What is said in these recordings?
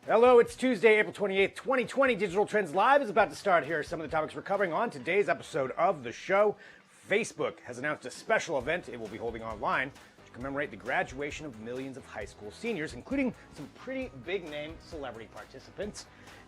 Hello, it's Tuesday, April 28th, 2020. Digital Trends Live is about to start. Here are some of the topics we're covering on today's episode of the show. Facebook has announced a special event it will be holding online to commemorate the graduation of millions of high school seniors, including some pretty big-name celebrity participants.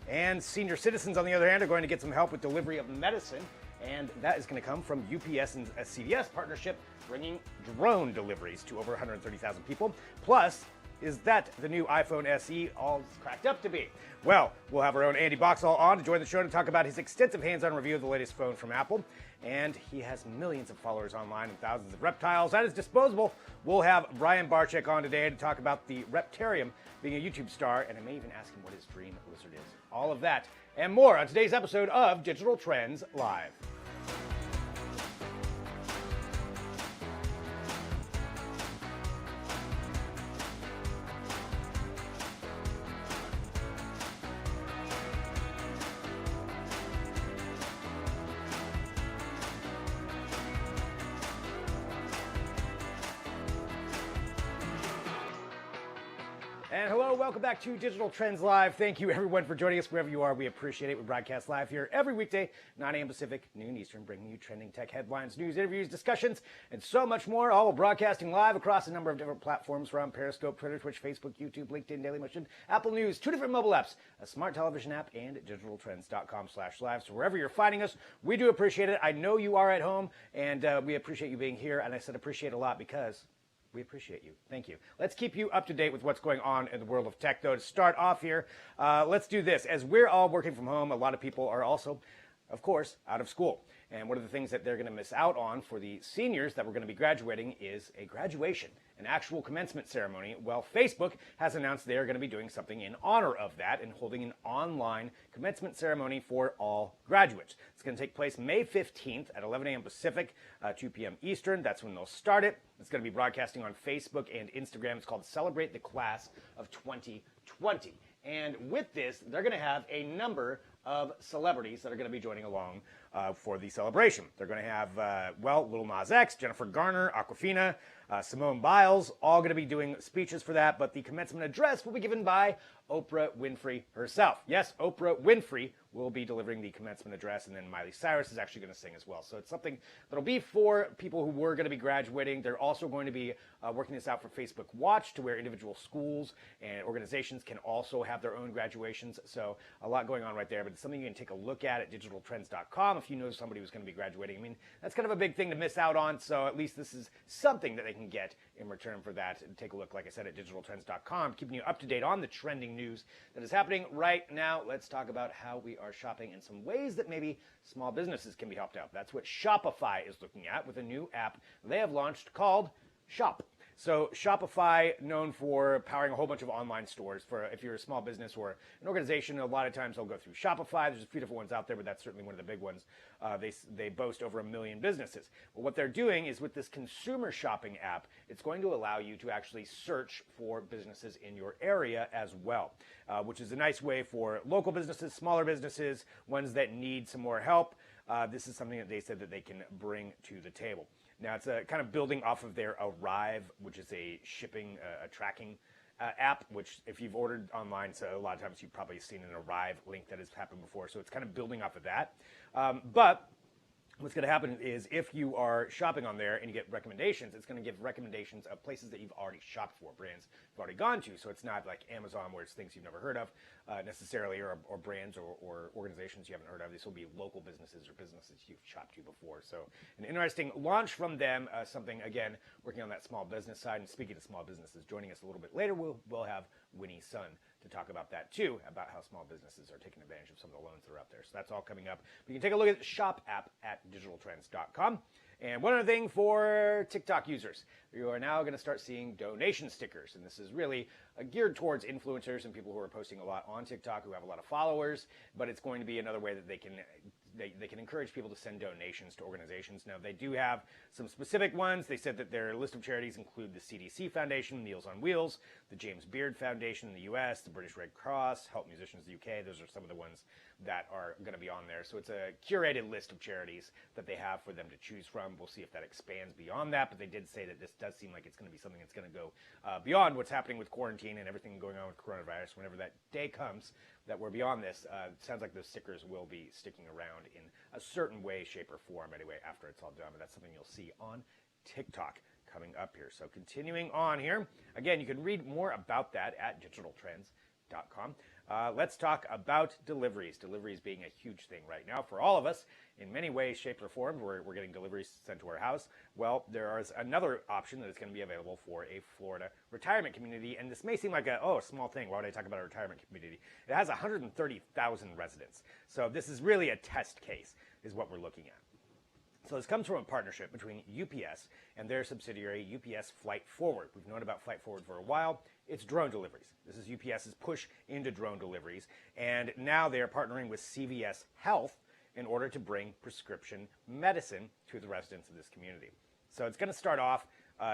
And senior citizens, on the other hand, are going to get some help with delivery of medicine, and that is going to come from UPS and a CVS partnership, bringing drone deliveries to over 130,000 people. Plus, is that the new iPhone SE all cracked up to be? Well, we'll have our own Andy Boxall on to join the show to talk about his extensive hands-on review of the latest phone from Apple. And he has millions of followers online and thousands of reptiles at his disposal. We'll have Brian Barczyk on today to talk about the Reptarium being a YouTube star, and I may even ask him what his dream lizard is. All of that and more on today's episode of Digital Trends Live. And hello, welcome back to Digital Trends Live. Thank you everyone for joining us wherever you are. We appreciate it. We broadcast live here every weekday, 9 a.m. Pacific, noon Eastern, bringing you trending tech headlines, news, interviews, discussions, and so much more. All broadcasting live across a number of different platforms from Periscope, Twitter, Twitch, Facebook, YouTube, LinkedIn, Dailymotion, Apple News, 2 different mobile apps, a smart television app, and digitaltrends.com/live. So wherever you're finding us, we do appreciate it. I know you are at home, and we appreciate you being here. And I said appreciate a lot because we appreciate you. Thank you. Let's keep you up to date with what's going on in the world of tech, though. To start off here, let's do this. As we're all working from home, a lot of people are also, of course, out of school. And one of the things that they're going to miss out on for the seniors that we're going to be graduating is a graduation, an actual commencement ceremony. Well, Facebook has announced they are going to be doing something in honor of that and holding an online commencement ceremony for all graduates. It's going to take place May 15th at 11 a.m. Pacific, 2 p.m. Eastern. That's when they'll start it. It's going to be broadcasting on Facebook and Instagram. It's called Celebrate the Class of 2020. And with this, they're going to have a number of celebrities that are going to be joining along for the celebration. They're going to have, Lil Nas X, Jennifer Garner, Awkwafina, Simone Biles, all going to be doing speeches for that, but the commencement address will be given by Oprah Winfrey herself. Yes, Oprah Winfrey will be delivering the commencement address, and then Miley Cyrus is actually going to sing as well. So it's something that'll be for people who were going to be graduating. They're also going to be working this out for Facebook Watch, to where individual schools and organizations can also have their own graduations. So a lot going on right there, but it's something you can take a look at digitaltrends.com if you know somebody who's going to be graduating. I mean, that's kind of a big thing to miss out on, so at least this is something that they can get in return for that. And take a look, like I said, at digitaltrends.com, keeping you up to date on the trending news that is happening right now. Let's talk about how we are shopping and some ways that maybe small businesses can be helped out. That's what Shopify is looking at with a new app they have launched called Shop. So Shopify, known for powering a whole bunch of online stores for if you're a small business or an organization, a lot of times they'll go through Shopify. There's a few different ones out there, but that's certainly one of the big ones. They boast over 1 million businesses. Well, what they're doing is with this consumer shopping app, it's going to allow you to actually search for businesses in your area as well, which is a nice way for local businesses, smaller businesses, ones that need some more help. This is something that they said that they can bring to the table. Now, it's kind of building off of their Arrive, which is a shipping, a tracking app, which if you've ordered online, so a lot of times you've probably seen an Arrive link that has happened before. So it's kind of building off of that. But what's going to happen is if you are shopping on there and you get recommendations, it's going to give recommendations of places that you've already shopped for, brands you've already gone to. So it's not like Amazon where it's things you've never heard of necessarily, or brands or organizations you haven't heard of. This will be local businesses or businesses you've shopped to before. So an interesting launch from them, something, again, working on that small business side. And speaking of small businesses, joining us a little bit later, we'll have Winnie Sun to talk about that too, about how small businesses are taking advantage of some of the loans that are out there. So that's all coming up. But you can take a look at the Shop app at digitaltrends.com. And one other thing for TikTok users, you are now going to start seeing donation stickers. And this is really geared towards influencers and people who are posting a lot on TikTok, who have a lot of followers. But it's going to be another way that they can they can encourage people to send donations to organizations. Now, they do have some specific ones. They said that their list of charities include the CDC Foundation, Meals on Wheels, the James Beard Foundation in the U.S., the British Red Cross, Help Musicians in the U.K. Those are some of the ones that are going to be on there. So it's a curated list of charities that they have for them to choose from. We'll see if that expands beyond that, but they did say that this does seem like it's going to be something that's going to go beyond what's happening with quarantine and everything going on with coronavirus. Whenever that day comes that we're beyond this, it sounds like those stickers will be sticking around in a certain way, shape, or form anyway after it's all done, but that's something you'll see on TikTok coming up here. So continuing on here, again, you can read more about that at digitaltrends.com. Let's talk about deliveries. Deliveries being a huge thing right now for all of us in many ways, shapes, or forms. We're getting deliveries sent to our house. Well, there is another option that is going to be available for a Florida retirement community. And this may seem like a small thing. Why would I talk about a retirement community? It has 130,000 residents. So this is really a test case is what we're looking at. So this comes from a partnership between UPS and their subsidiary, UPS Flight Forward. We've known about Flight Forward for a while. It's drone deliveries. This is UPS's push into drone deliveries. And now they are partnering with CVS Health in order to bring prescription medicine to the residents of this community. So it's going to start off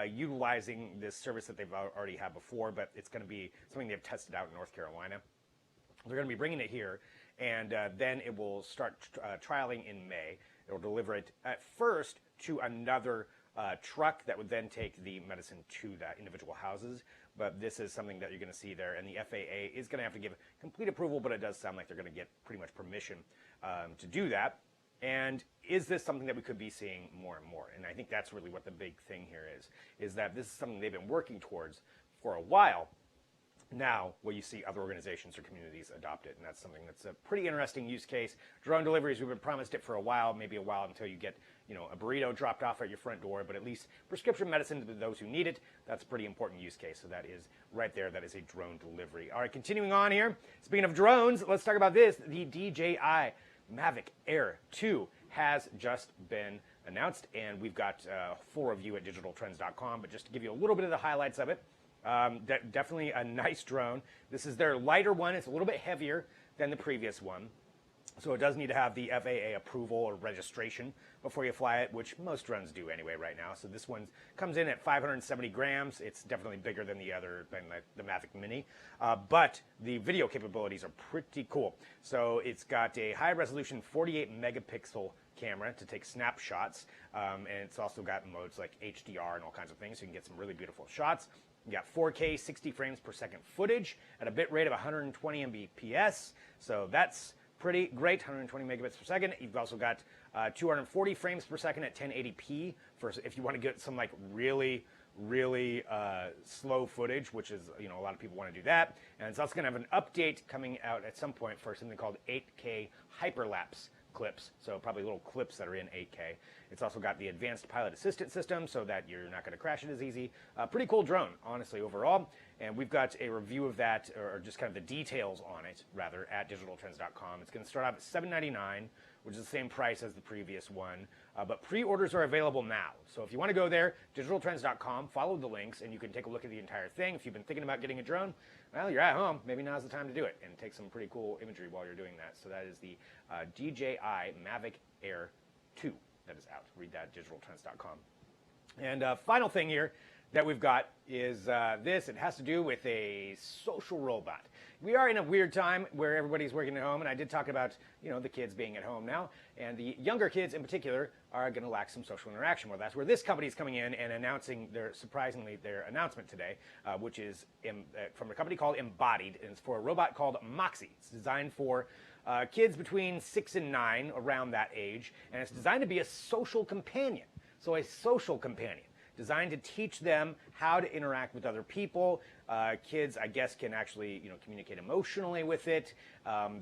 utilizing this service that they've already had before, but it's going to be something they've tested out in North Carolina. They're going to be bringing it here, and then it will start trialing in May. It will deliver it at first to another truck that would then take the medicine to the individual houses. But this is something that you're going to see there, and the FAA is going to have to give complete approval, but it does sound like they're going to get pretty much permission to do that. And is this something that we could be seeing more and more? And I think that's really what the big thing here is that this is something they've been working towards for a while. Now, will you see other organizations or communities adopt it? And that's something that's a pretty interesting use case. Drone deliveries, we've been promised it for a while, maybe a while until you get, a burrito dropped off at your front door, but at least prescription medicine to those who need it. That's a pretty important use case. So that is right there. That is a drone delivery. All right, continuing on here. Speaking of drones, let's talk about this. The DJI Mavic Air 2 has just been announced, and we've got a full review at digitaltrends.com, but just to give you a little bit of the highlights of it, definitely a nice drone. This is their lighter one. It's a little bit heavier than the previous one. So it does need to have the FAA approval or registration before you fly it, which most drones do anyway right now. So this one comes in at 570 grams. It's definitely bigger than the Mavic Mini. But the video capabilities are pretty cool. So it's got a high-resolution 48 megapixel camera to take snapshots. And it's also got modes like HDR and all kinds of things, so you can get some really beautiful shots. You got 4K 60 frames per second footage at a bit rate of 120 Mbps. So that's pretty great, 120 megabits per second. You've also got 240 frames per second at 1080p for if you want to get some like really slow footage, which is, a lot of people want to do that. And it's also going to have an update coming out at some point for something called 8K hyperlapse clips, so probably little clips that are in 8K. It's also got the advanced pilot assistant system so that you're not going to crash it as easy. Pretty cool drone, honestly, overall. And we've got a review of that, or just kind of the details on it, rather, at digitaltrends.com. It's going to start off at $799, which is the same price as the previous one. But pre-orders are available now. So if you want to go there, digitaltrends.com, follow the links, and you can take a look at the entire thing. If you've been thinking about getting a drone, well, you're at home. Maybe now's the time to do it and take some pretty cool imagery while you're doing that. So that is the DJI Mavic Air 2 that is out. Read that at digitaltrends.com. And final thing here that we've got is this. It has to do with a social robot. We are in a weird time where everybody's working at home, and I did talk about, the kids being at home now, and the younger kids in particular are going to lack some social interaction. Well, that's where this company is coming in and announcing their announcement today, which is from a company called Embodied, and it's for a robot called Moxie. It's designed for kids between 6 and 9, around that age, and it's designed to be a social companion. So a social companion, designed to teach them how to interact with other people. Kids, I guess, can actually, communicate emotionally with it.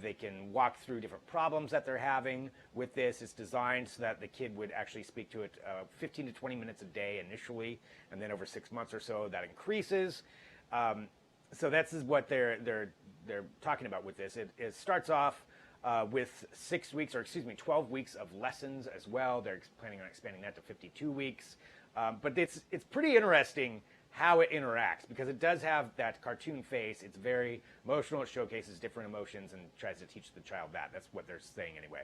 They can walk through different problems that they're having with this. It's designed so that the kid would actually speak to it 15 to 20 minutes a day initially, and then over 6 months or so, that increases. So that's what they're talking about with this. It starts off with 12 weeks of lessons as well. They're planning on expanding that to 52 weeks. But it's pretty interesting how it interacts, because it does have that cartoon face. It's very emotional. It showcases different emotions and tries to teach the child that. That's what they're saying anyway.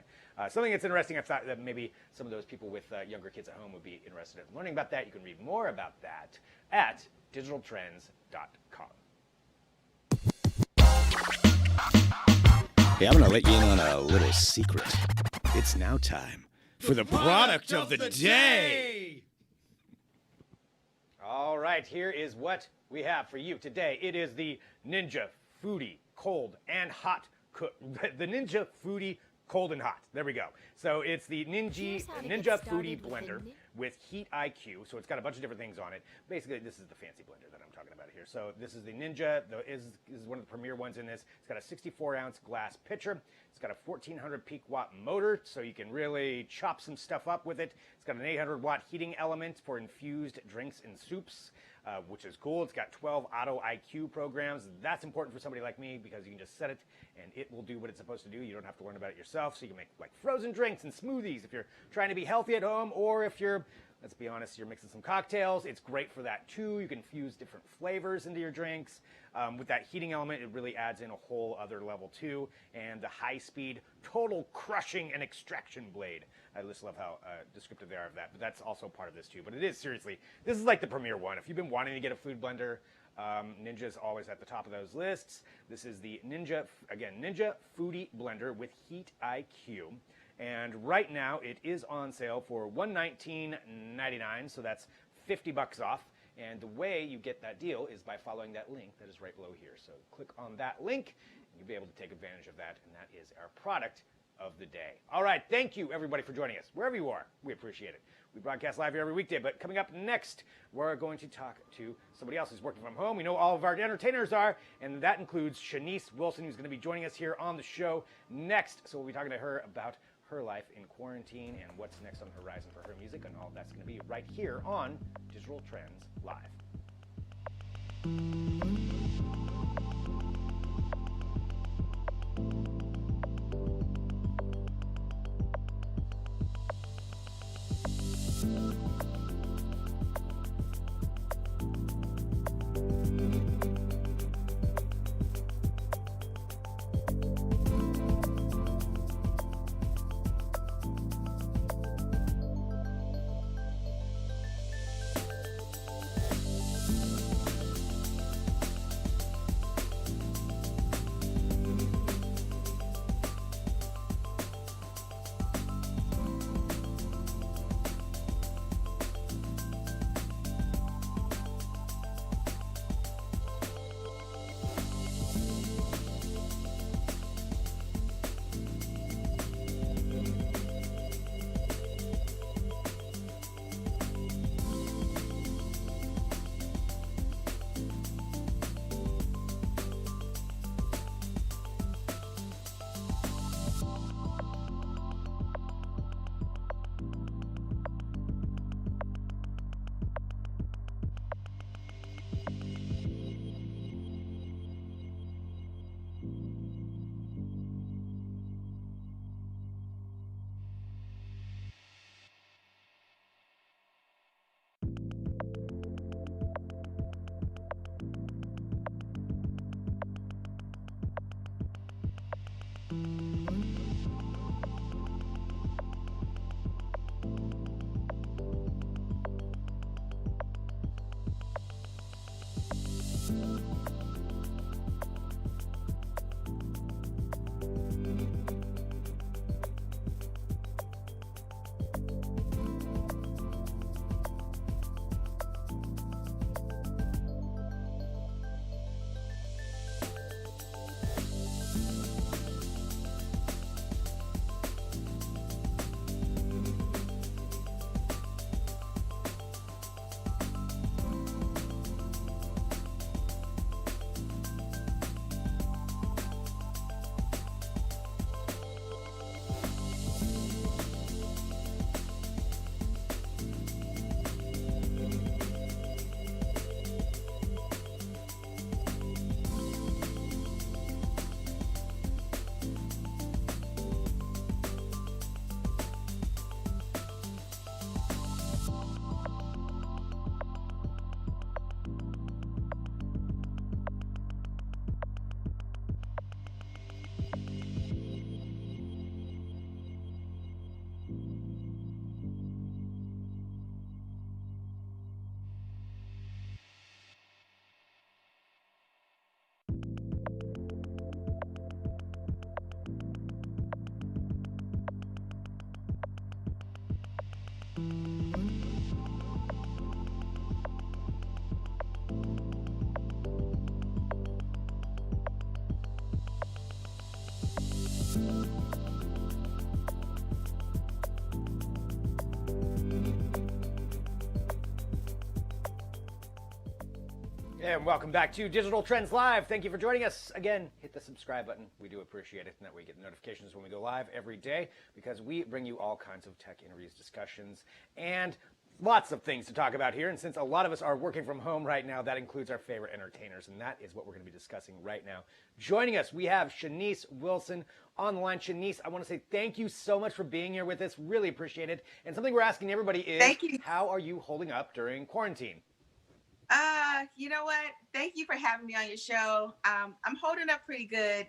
Something that's interesting, I thought that maybe some of those people with younger kids at home would be interested in learning about that. You can read more about that at digitaltrends.com. Hey, I'm going to let you in on a little secret. It's now time for the product of the day. All right, here is what we have for you today. It is the Ninja Foodie Cold and Hot the Ninja Foodie Cold and Hot. There we go. So it's the Ninja Foodie Blender with Heat IQ. So it's got a bunch of different things on it. Basically, this is the fancy blender that I'm talking about here. So this is the Ninja. This is one of the premier ones in this. It's got a 64-ounce glass pitcher. It's got a 1400 peak watt motor, so you can really chop some stuff up with it. It's got an 800 watt heating element for infused drinks and soups, which is cool. It's got 12 auto IQ programs. That's important for somebody like me because you can just set it and it will do what it's supposed to do. You don't have to learn about it yourself. So you can make like frozen drinks and smoothies if you're trying to be healthy at home, or if you're, let's be honest, you're mixing some cocktails. It's great for that too. You can infuse different flavors into your drinks. With that heating element, it really adds in a whole other level too. And the high-speed, total crushing and extraction blade. I just love how descriptive they are of that. But that's also part of this too. But it is, seriously, this is like the premier one. If you've been wanting to get a food blender, Ninja's always at the top of those lists. This is the Ninja Foodie Blender with Heat IQ. And right now, it is on sale for $119.99, so that's $50 off. And the way you get that deal is by following that link that is right below here. So click on that link, and you'll be able to take advantage of that, and that is our product of the day. All right, thank you, everybody, for joining us. Wherever you are, we appreciate it. We broadcast live here every weekday, but coming up next, we're going to talk to somebody else who's working from home. We know all of our entertainers are, and that includes Shanice Wilson, who's going to be joining us here on the show next. So we'll be talking to her about her life in quarantine and what's next on the horizon for her music, and all of that's going to be right here on Digital Trends Live. And welcome back to Digital Trends Live. Thank you for joining us. Again, hit the subscribe button. We do appreciate it. And that way you get notifications when we go live every day because we bring you all kinds of tech interviews, discussions, and lots of things to talk about here. And since a lot of us are working from home right now, that includes our favorite entertainers. And that is what we're going to be discussing right now. Joining us, we have Shanice Wilson on the line. Shanice, I want to say thank you so much for being here with us. Really appreciate it. And something we're asking everybody is, thank you. How are you holding up during quarantine? You know what? Thank you for having me on your show. I'm holding up pretty good.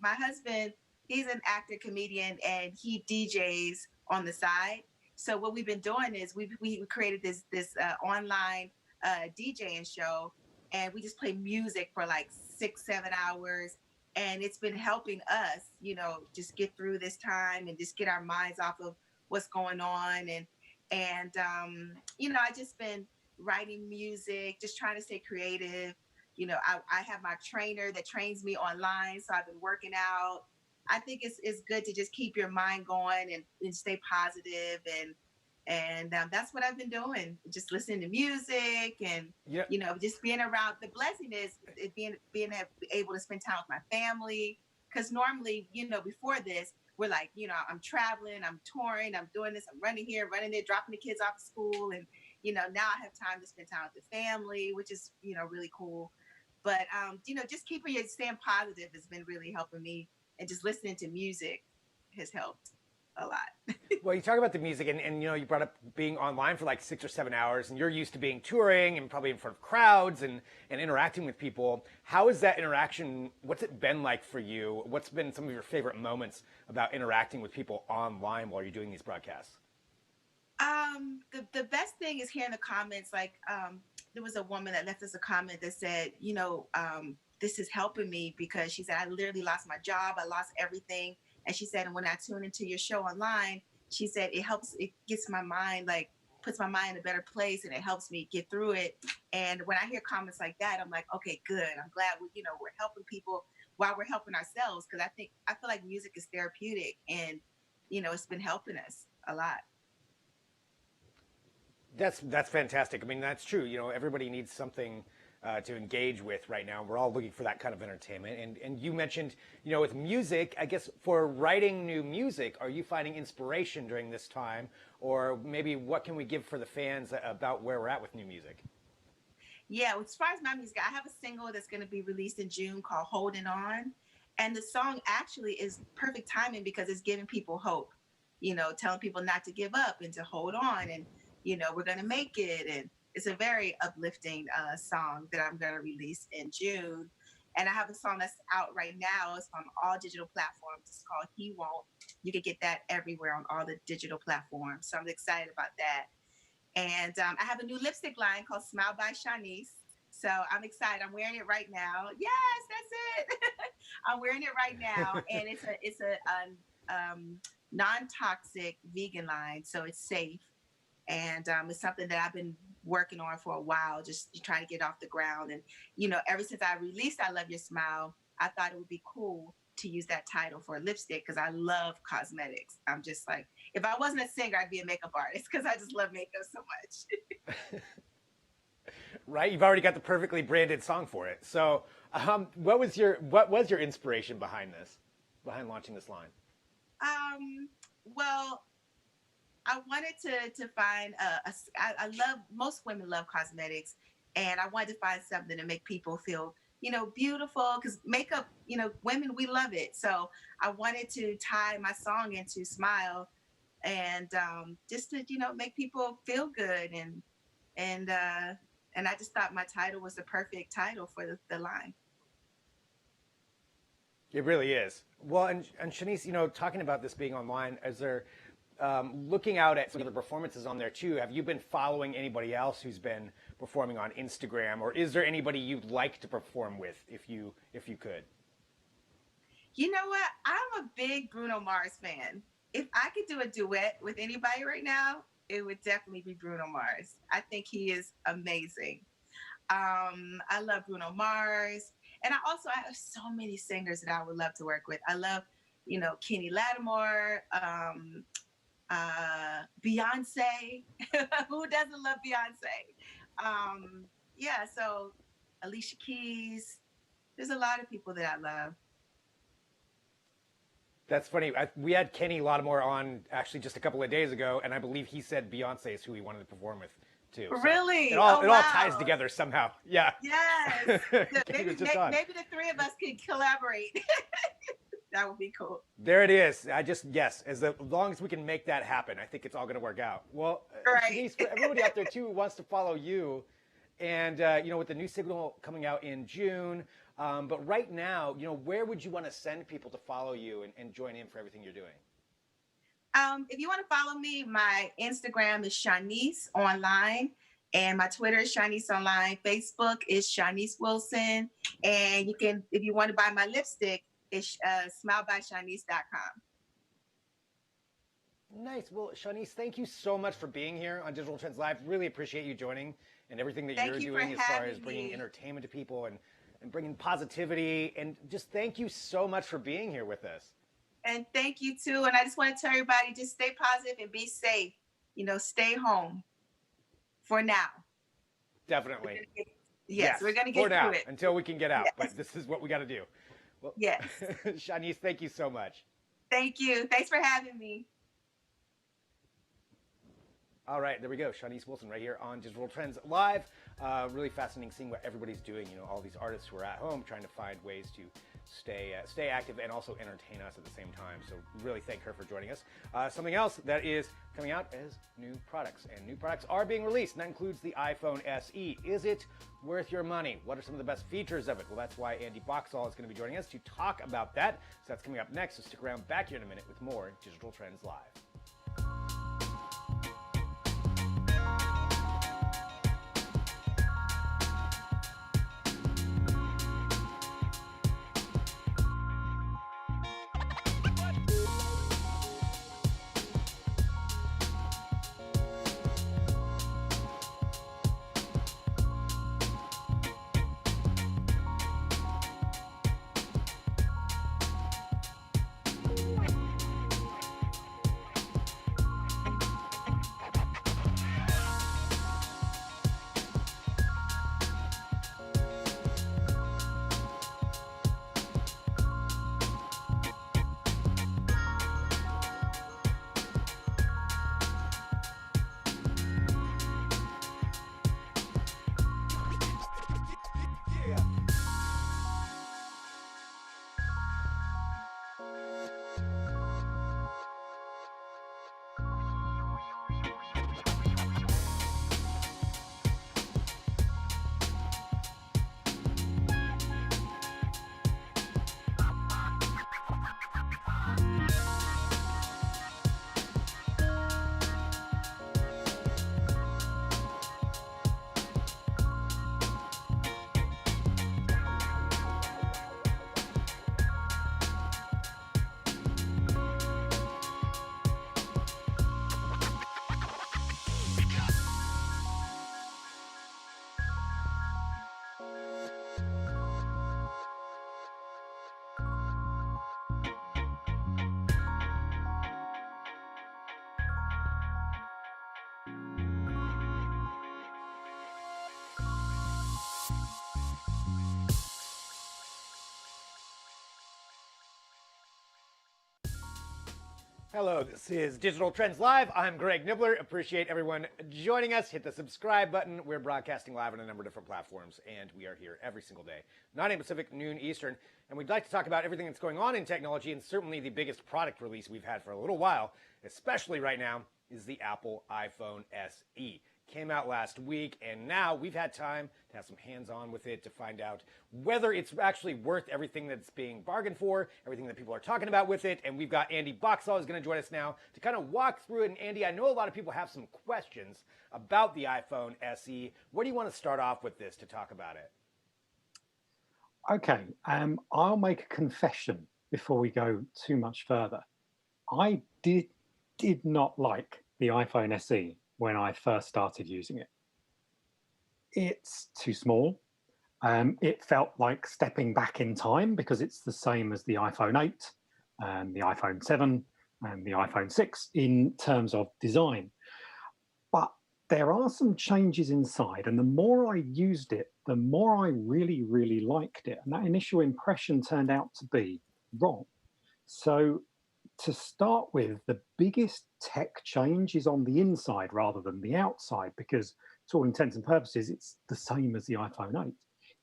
My husband, he's an actor, comedian, and he DJs on the side. So what we've been doing is we created this online DJing show, and we just play music for like 6-7 hours, and it's been helping us, just get through this time and just get our minds off of what's going on, and I just been writing music, just trying to stay creative. I have my trainer that trains me online, so I've been working out. I think it's good to just keep your mind going and stay positive, and that's what I've been doing. Just listening to music and just being around. The blessing is being able to spend time with my family, because normally, before this, we're like, I'm traveling, I'm touring, I'm doing this, I'm running here, running there, dropping the kids off to school, and now I have time to spend time with the family, which is really cool. But just staying positive has been really helping me, and just listening to music has helped a lot. Well, you talk about the music, and you brought up being online for like 6 or 7 hours, and you're used to being touring and probably in front of crowds and interacting with people. How is that interaction? What's it been like for you? What's been some of your favorite moments about interacting with people online while you're doing these broadcasts? The best thing is hearing the comments. Like, there was a woman that left us a comment that said, this is helping me, because she said, I literally lost my job. I lost everything. And she said, and when I tune into your show online, she said, it gets my mind, like puts my mind in a better place, and it helps me get through it. And when I hear comments like that, I'm like, okay, good. I'm glad we're helping people while we're helping ourselves. Cause I feel like music is therapeutic, and, it's been helping us a lot. That's fantastic. I mean, that's true. Everybody needs something to engage with right now. We're all looking for that kind of entertainment. And you mentioned, with music, I guess for writing new music, are you finding inspiration during this time? Or maybe what can we give for the fans about where we're at with new music? Yeah, as far as my music, I have a single that's going to be released in June called Holding On. And the song actually is perfect timing, because it's giving people hope, telling people not to give up and to hold on, and we're going to make it. And it's a very uplifting song that I'm going to release in June. And I have a song that's out right now. It's on all digital platforms. It's called He Won't. You can get that everywhere on all the digital platforms. So I'm excited about that. And I have a new lipstick line called Smile by Shanice. So I'm excited. I'm wearing it right now. Yes, that's it. I'm wearing it right now. And it's a non-toxic vegan line. So it's safe. And it's something that I've been working on for a while, just trying to get off the ground. And, ever since I released I Love Your Smile, I thought it would be cool to use that title for a lipstick, because I love cosmetics. I'm just like, if I wasn't a singer, I'd be a makeup artist, because I just love makeup so much. Right? You've already got the perfectly branded song for it. So what was your inspiration behind launching this line? Well, I wanted to find I love, most women love cosmetics, and I wanted to find something to make people feel, beautiful, because makeup, women, we love it. So I wanted to tie my song into Smile, and just to, make people feel good, and I just thought my title was the perfect title for the line. It really is. Well, and Shanice, talking about this being online, is there looking out at some of the performances on there too, have you been following anybody else who's been performing on Instagram, or is there anybody you'd like to perform with if you could? You know what? I'm a big Bruno Mars fan. If I could do a duet with anybody right now, it would definitely be Bruno Mars. I think he is amazing. I love Bruno Mars. And I have so many singers that I would love to work with. I love, Kenny Lattimore, Beyonce. Who doesn't love Beyonce? So Alicia Keys. There's a lot of people that I love. That's funny. We had Kenny Lattimore on actually just a couple of days ago, and I believe he said Beyonce is who he wanted to perform with too. So Really? it all ties together somehow. Yeah. Yes. Kenny was maybe, just on. maybe the three of us could collaborate. That would be cool. There it is. Yes, as long as we can make that happen, I think it's all going to work out. Well, Right. Shanice, for everybody out there too who wants to follow you, and with the new signal coming out in June, but right now, where would you want to send people to follow you and join in for everything you're doing? If you want to follow me, my Instagram is Shanice Online, and my Twitter is Shanice Online. Facebook is Shanice Wilson, and you can, if you want to buy my lipstick, it's smilebyshanice.com. Nice. Well, Shanice, thank you so much for being here on Digital Trends Live. Really appreciate you joining and everything that you're doing as far as bringing entertainment to people and bringing positivity. And just thank you so much for being here with us. And thank you too. And I just want to tell everybody, just stay positive and be safe. Stay home for now. Definitely. Yes, we're going to get through it. Until we can get out. Yes. But this is what we got to do. Well, yes. Shanice, thank you so much. Thank you. Thanks for having me. All right, there we go. Shanice Wilson right here on Digital Trends Live. Really fascinating seeing what everybody's doing. All these artists who are at home trying to find ways to stay active and also entertain us at the same time. So really thank her for joining us. Something else that is coming out is new products, and new products are being released, and that includes the iPhone SE. Is it worth your money? What are some of the best features of it? Well, that's why Andy Boxall is going to be joining us to talk about that. So that's coming up next. So stick around back here in a minute with more Digital Trends Live. Hello, this is Digital Trends Live. I'm Greg Nibbler. Appreciate everyone joining us. Hit the subscribe button. We're broadcasting live on a number of different platforms, and we are here every single day, 9 a.m. Pacific, noon Eastern. And we'd like to talk about everything that's going on in technology, and certainly the biggest product release we've had for a little while, especially right now, is the Apple iPhone SE. Came out last week, and now we've had time to have some hands-on with it to find out whether it's actually worth everything that's being bargained for, everything that people are talking about with it. And we've got Andy Boxall is going to join us now to kind of walk through it. And Andy, I know a lot of people have some questions about the iPhone SE. Where do you want to start off with this to talk about it? Okay, I'll make a confession before we go too much further. I did not like the iPhone SE when I first started using it. It's too small. It felt like stepping back in time because it's the same as the iPhone 8 and the iPhone 7 and the iPhone 6 in terms of design. But there are some changes inside, and the more I used it, the more I really, really liked it. And that initial impression turned out to be wrong. So to start with, the biggest tech change is on the inside rather than the outside, because to all intents and purposes, it's the same as the iPhone 8.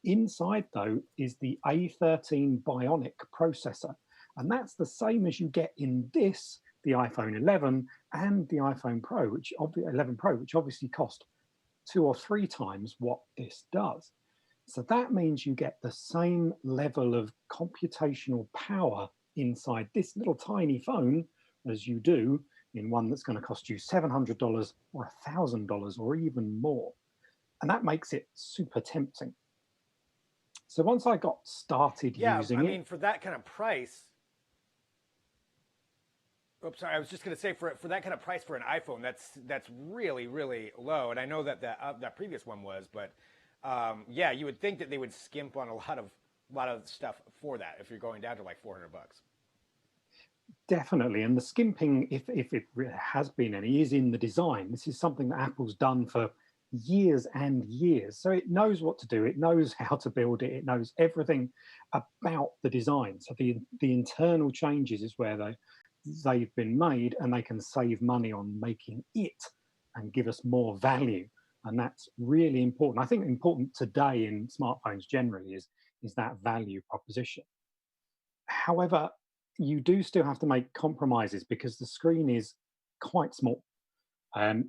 Inside, though, is the A13 Bionic processor, and that's the same as you get in this, the iPhone 11 and the iPhone Pro, 11 Pro, which obviously cost 2 or 3 times what this does. So that means you get the same level of computational power inside this little tiny phone as you do in one that's going to cost you $700 or $1,000 or even more. And that makes it super tempting. So once I got started using it... I mean, for that kind of price... Oops, sorry, I was just going to say, for that kind of price for an iPhone, that's really, really low. And I know that that previous one was, but yeah, you would think that they would skimp on a lot of stuff for that if you're going down to like $400. Definitely, and the skimping, if it has been any, is in the design. This is something that Apple's done for years and years. So it knows what to do. It knows how to build it. It knows everything about the design. So the internal changes is where they've been made, and they can save money on making it and give us more value. And that's really important. I think important today in smartphones generally is that value proposition. However, you do still have to make compromises because the screen is quite small.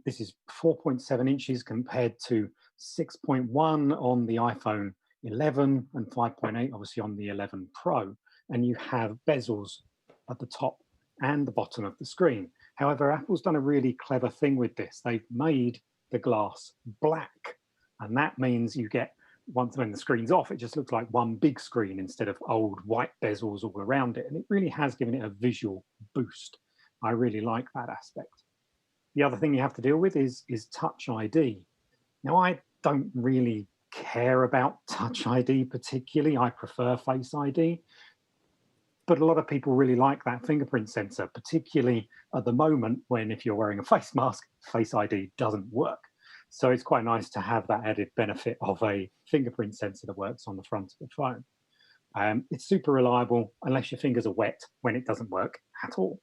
This is 4.7 inches compared to 6.1 on the iPhone 11 and 5.8 obviously on the 11 Pro. And you have bezels at the top and the bottom of the screen. However, Apple's done a really clever thing with this. They've made the glass black, and that means you get, once when the screen's off, it just looks like one big screen instead of old white bezels all around it, and it really has given it a visual boost. I really like that aspect. The other thing you have to deal with is Touch ID. Now, I don't really care about Touch ID particularly. I prefer Face ID. But a lot of people really like that fingerprint sensor, particularly at the moment when, if you're wearing a face mask, Face ID doesn't work. So it's quite nice to have that added benefit of a fingerprint sensor that works on the front of the phone. It's super reliable unless your fingers are wet, when it doesn't work at all.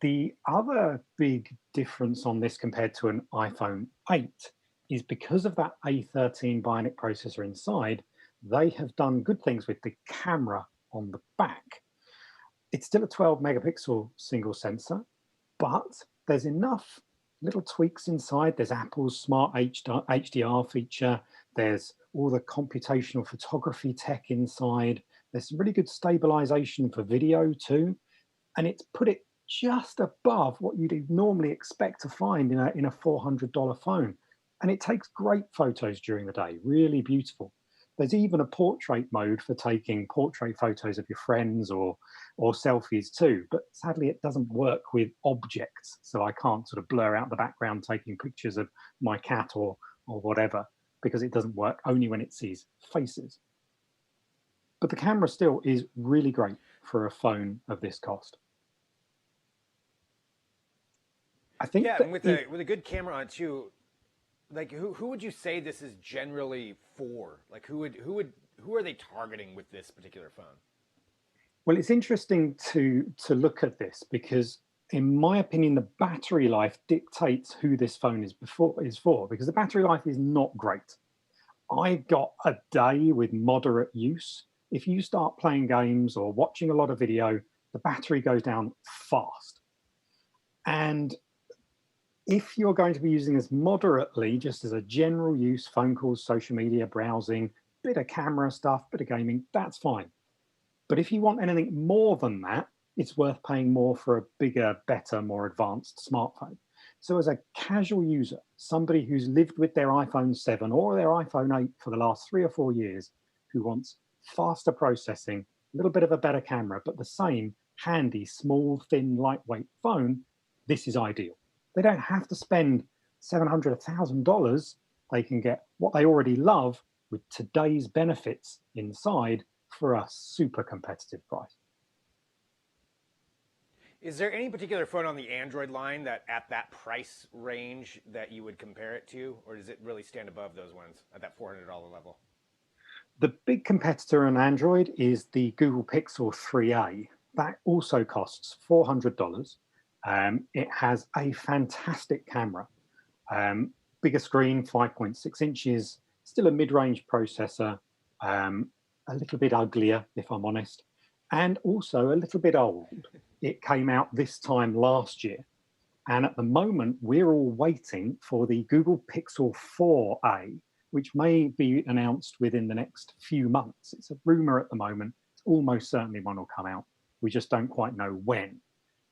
The other big difference on this compared to an iPhone 8 is because of that A13 Bionic processor inside, they have done good things with the camera on the back. It's still a 12 megapixel single sensor, but there's enough little tweaks inside. There's Apple's smart HDR feature. There's all the computational photography tech inside. There's some really good stabilization for video too. And it's put it just above what you'd normally expect to find in a $400 phone. And it takes great photos during the day, really beautiful. There's even a portrait mode for taking portrait photos of your friends or selfies too, but sadly it doesn't work with objects. So I can't sort of blur out the background taking pictures of my cat or whatever, because it doesn't work, only when it sees faces. But the camera still is really great for a phone of this cost. I think and with a good camera on it too, like who would you say this is generally for? Like who are they targeting with this particular phone? Well, it's interesting to look at this because, in my opinion, the battery life dictates who this phone is for, because the battery life is not great. I got a day with moderate use. If you start playing games or watching a lot of video, the battery goes down fast. And if you're going to be using this moderately, just as a general use, phone calls, social media, browsing, bit of camera stuff, bit of gaming, that's fine. But if you want anything more than that, it's worth paying more for a bigger, better, more advanced smartphone. So as a casual user, somebody who's lived with their iPhone 7 or their iPhone 8 for the last 3 or 4 years, who wants faster processing, a little bit of a better camera, but the same handy, small, thin, lightweight phone, this is ideal. They don't have to spend $700, $1,000. They can get what they already love with today's benefits inside for a super competitive price. Is there any particular phone on the Android line that at that price range that you would compare it to, or does it really stand above those ones at that $400 level? The big competitor on Android is the Google Pixel 3a. That also costs $400. It has a fantastic camera, bigger screen, 5.6 inches, still a mid-range processor, a little bit uglier, if I'm honest, and also a little bit old. It came out this time last year. And at the moment, we're all waiting for the Google Pixel 4a, which may be announced within the next few months. It's a rumor at the moment. It's almost certainly one will come out. We just don't quite know when.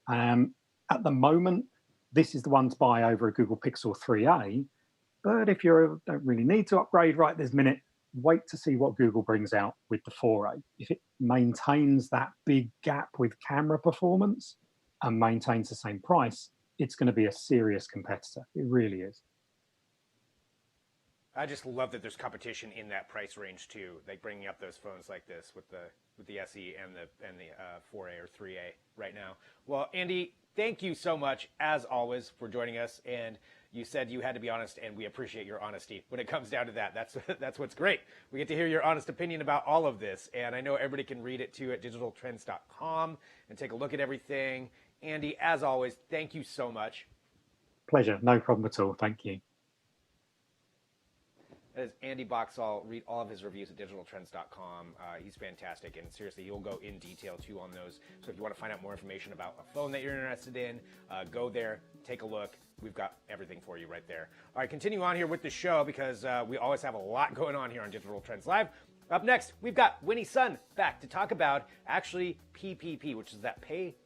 At the moment, this is the one to buy over a Google Pixel 3a. But if you don't really need to upgrade right this minute, wait to see what Google brings out with the 4a. If it maintains that big gap with camera performance and maintains the same price, it's going to be a serious competitor. It really is. I just love that there's competition in that price range too, like bringing up those phones like this with the SE and the 4A or 3A right now. Well, Andy, thank you so much as always for joining us. And you said you had to be honest, and we appreciate your honesty when it comes down to that. That's what's great. We get to hear your honest opinion about all of this, and I know everybody can read it too at digitaltrends.com and take a look at everything. Andy, as always, thank you so much. Pleasure. No problem at all. Thank you. That is Andy Boxall. Read all of his reviews at digitaltrends.com. He's fantastic, and seriously, he'll go in detail too on those. So if you want to find out more information about a phone that you're interested in, go there, take a look. We've got everything for you right there. All right, continue on here with the show because we always have a lot going on here on Digital Trends Live. Up next, we've got Winnie Sun back to talk about actually PPP, which is that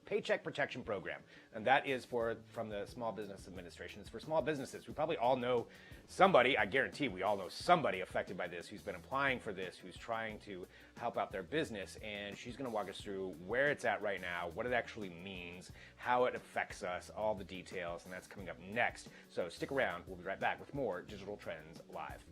Paycheck Protection Program. And that is from the Small Business Administration. It's for small businesses. We probably all know somebody, I guarantee we all know somebody affected by this who's been applying for this, who's trying to help out their business. And she's going to walk us through where it's at right now, what it actually means, how it affects us, all the details. And that's coming up next. So stick around. We'll be right back with more Digital Trends Live.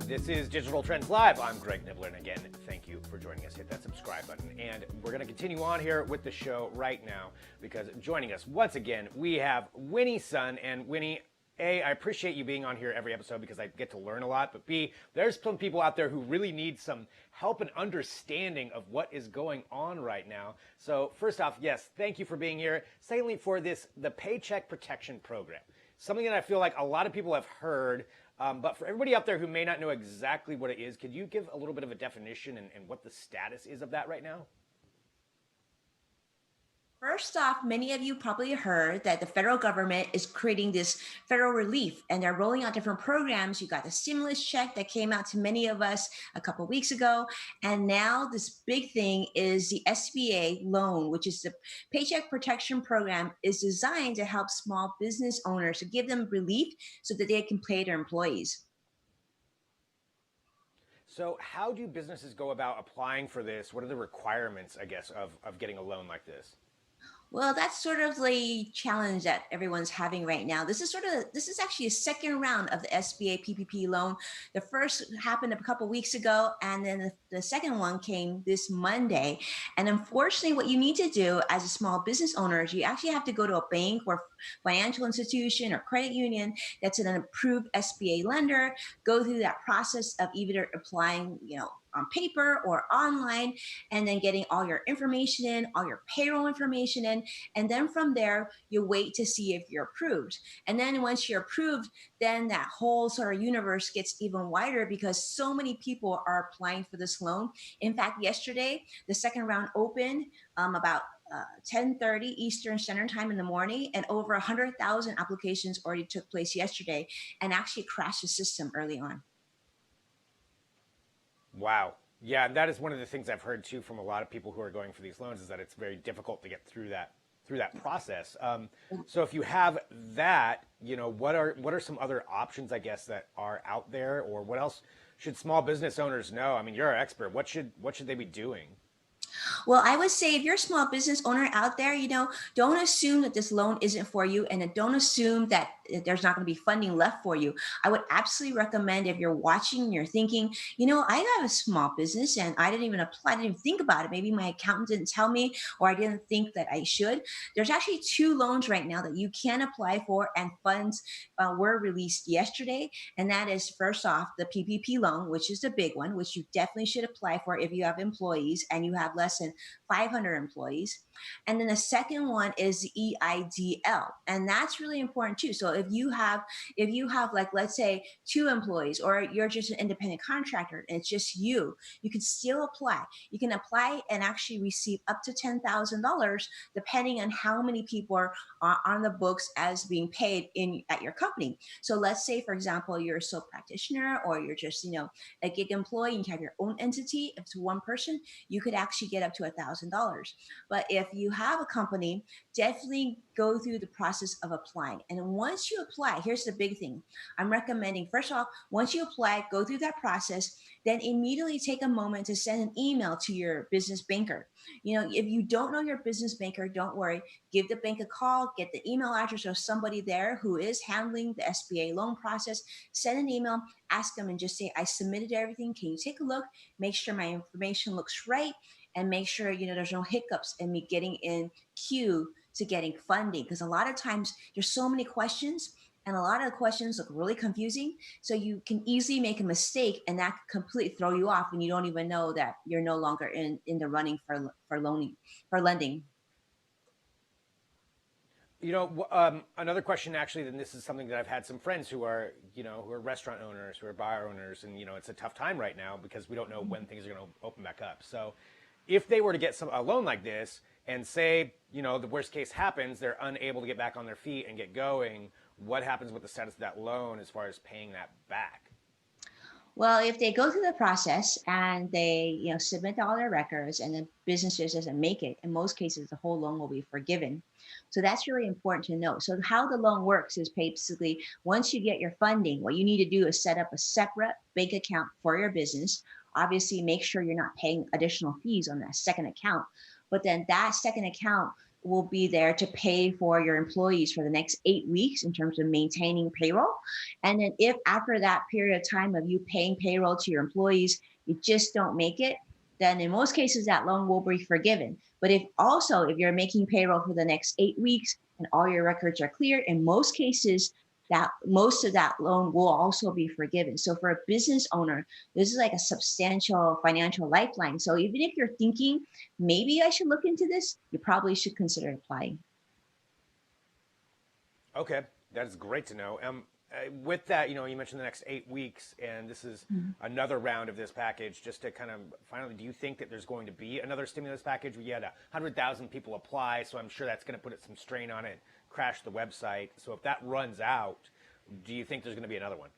This is Digital Trends Live. I'm Greg Nibbler, and again, thank you for joining us. Hit that subscribe button. And we're going to continue on here with the show right now because joining us once again, we have Winnie Sun. And Winnie, A, I appreciate you being on here every episode because I get to learn a lot. But B, there's some people out there who really need some help and understanding of what is going on right now. So first off, yes, thank you for being here. Secondly, for the Paycheck Protection Program, something that I feel like a lot of people have heard. But for everybody out there who may not know exactly what it is, could you give a little bit of a definition and what the status is of that right now? First off, many of you probably heard that the federal government is creating this federal relief and they're rolling out different programs. You got the stimulus check that came out to many of us a couple of weeks ago. And now this big thing is the SBA loan, which is the Paycheck Protection Program, is designed to help small business owners, to give them relief so that they can pay their employees. So how do businesses go about applying for this? What are the requirements, I guess, of getting a loan like this? Well, that's sort of the challenge that everyone's having right now. This is actually a second round of the SBA PPP loan. The first happened a couple weeks ago, and then the second one came this Monday. And unfortunately, what you need to do as a small business owner is you actually have to go to a bank or financial institution or credit union that's an approved SBA lender, go through that process of either applying, on paper or online, and then getting all your information in, all your payroll information in. And then from there, you wait to see if you're approved. And then once you're approved, then that whole sort of universe gets even wider because so many people are applying for this loan. In fact, yesterday, the second round opened about 10:30 Eastern Standard Time in the morning, and over 100,000 applications already took place yesterday and actually crashed the system early on. Wow. Yeah, and that is one of the things I've heard too from a lot of people who are going for these loans is that it's very difficult to get through that process. So if you have that, what are some other options, I guess, that are out there, or what else should small business owners know? I mean, you're an expert. What should they be doing? Well, I would say if you're a small business owner out there, don't assume that this loan isn't for you, and don't assume that there's not going to be funding left for you. I would absolutely recommend, if you're watching and you're thinking, I have a small business and I didn't even apply, I didn't even think about it. Maybe my accountant didn't tell me, or I didn't think that I should. There's actually two loans right now that you can apply for, and funds were released yesterday. And that is, first off, the PPP loan, which is the big one, which you definitely should apply for if you have employees and you have less than 500 employees. And then the second one is the EIDL, and that's really important too. So if you have like, let's say, 2 employees, or you're just an independent contractor and it's just you can still apply. You can apply and actually receive up to $10,000 depending on how many people are on the books as being paid at your company. So let's say, for example, you're a sole practitioner, or you're just a gig employee and you have your own entity. If it's one person, you could actually get up to $1,000. But if you have a company, definitely go through the process of applying. And then once you apply, here's the big thing. I'm recommending, first of all, once you apply, go through that process, then immediately take a moment to send an email to your business banker. If you don't know your business banker, don't worry. Give the bank a call, get the email address of somebody there who is handling the SBA loan process. Send an email, ask them, and just say, I submitted everything. Can you take a look? Make sure my information looks right, and make sure there's no hiccups in me getting in queue to getting funding. Because a lot of times there's so many questions, and a lot of the questions look really confusing. So you can easily make a mistake, and that could completely throw you off, and you don't even know that you're no longer in the running for lending. Another question, actually, then this is something that I've had some friends who are restaurant owners, who are bar owners, and it's a tough time right now because we don't know when things are going to open back up. So if they were to get a loan like this, and say, the worst case happens, they're unable to get back on their feet and get going, what happens with the status of that loan as far as paying that back? Well, if they go through the process and they, submit all their records, and the business just doesn't make it, in most cases, the whole loan will be forgiven. So that's really important to know. So how the loan works is basically, once you get your funding, what you need to do is set up a separate bank account for your business. Obviously, make sure you're not paying additional fees on that second account. But then that second account will be there to pay for your employees for the next 8 weeks in terms of maintaining payroll. And then if after that period of time of you paying payroll to your employees, you just don't make it, then in most cases that loan will be forgiven. But if you're making payroll for the next 8 weeks and all your records are clear, in most cases, that most of that loan will also be forgiven. So for a business owner, this is like a substantial financial lifeline. So even if you're thinking, maybe I should look into this, you probably should consider applying. Okay, that is great to know. With that, you mentioned the next 8 weeks, and this is another round of this package. Just to kind of finally, do you think that there's going to be another stimulus package? We had 100,000 people apply, so I'm sure that's going to put some strain on it, crash the website. So if that runs out, do you think there's going to be another one?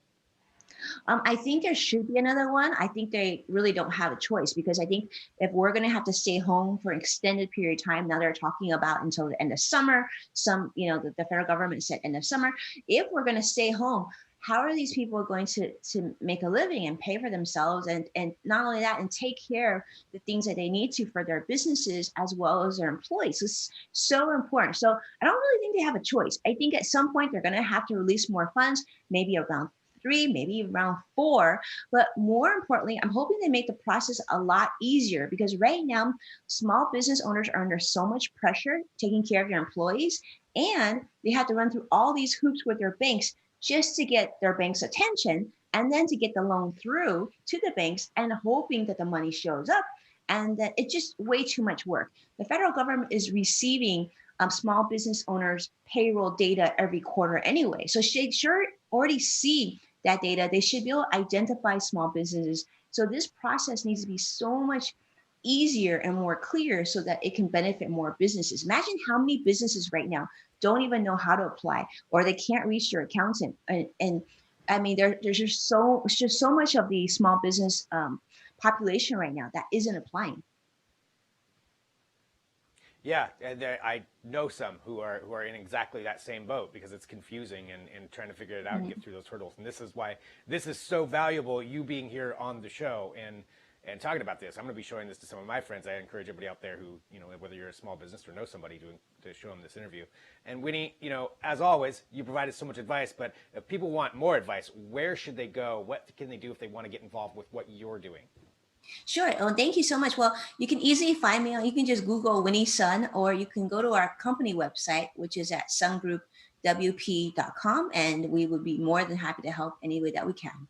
I think there should be another one. I think they really don't have a choice, because I think if we're going to have to stay home for an extended period of time, now they're talking about until the end of summer. The federal government said end of summer. If we're going to stay home, how are these people going to make a living and pay for themselves, and not only that, and take care of the things that they need to for their businesses as well as their employees. It's so important. So I don't really think they have a choice. I think at some point they're going to have to release more funds, maybe around 3, maybe around 4. But more importantly, I'm hoping they make the process a lot easier, because right now, small business owners are under so much pressure taking care of their employees, and they have to run through all these hoops with their banks just to get their bank's attention, and then to get the loan through to the banks, and hoping that the money shows up. And that it's just way too much work. The federal government is receiving small business owners' payroll data every quarter anyway. So they sure already see that data. They should be able to identify small businesses. So this process needs to be so much easier and more clear so that it can benefit more businesses. Imagine how many businesses right now don't even know how to apply, or they can't reach their accountant. And I mean, there's just so much of the small business population right now that isn't applying. Yeah, I know some who are in exactly that same boat, because it's confusing and trying to figure it out and get through those hurdles. And this is why this is so valuable, you being here on the show and talking about this. I'm going to be showing this to some of my friends. I encourage everybody out there who, whether you're a small business or know somebody, to show them this interview. And Winnie, as always, you provided so much advice, but if people want more advice, where should they go? What can they do if they want to get involved with what you're doing? Sure. Oh, thank you so much. Well, you can easily find me. You can just Google Winnie Sun, or you can go to our company website, which is at sungroupwp.com, and we would be more than happy to help any way that we can.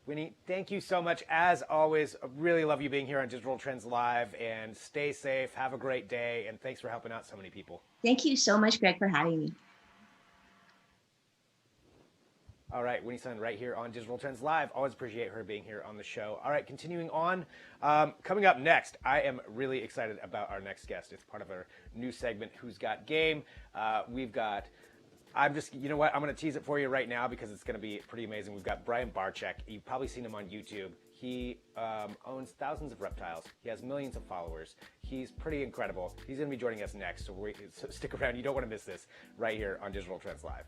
Winnie, thank you so much. As always, I really love you being here on Digital Trends Live, and stay safe. Have a great day, and thanks for helping out so many people. Thank you so much, Greg, for having me. All right, Winnie Sun right here on Digital Trends Live. Always appreciate her being here on the show. All right, continuing on. Coming up next, I am really excited about our next guest. It's part of our new segment, Who's Got Game? You know what? I'm going to tease it for you right now because it's going to be pretty amazing. We've got Brian Barczyk. You've probably seen him on YouTube. He owns thousands of reptiles. He has millions of followers. He's pretty incredible. He's going to be joining us next, so stick around. You don't want to miss this right here on Digital Trends Live.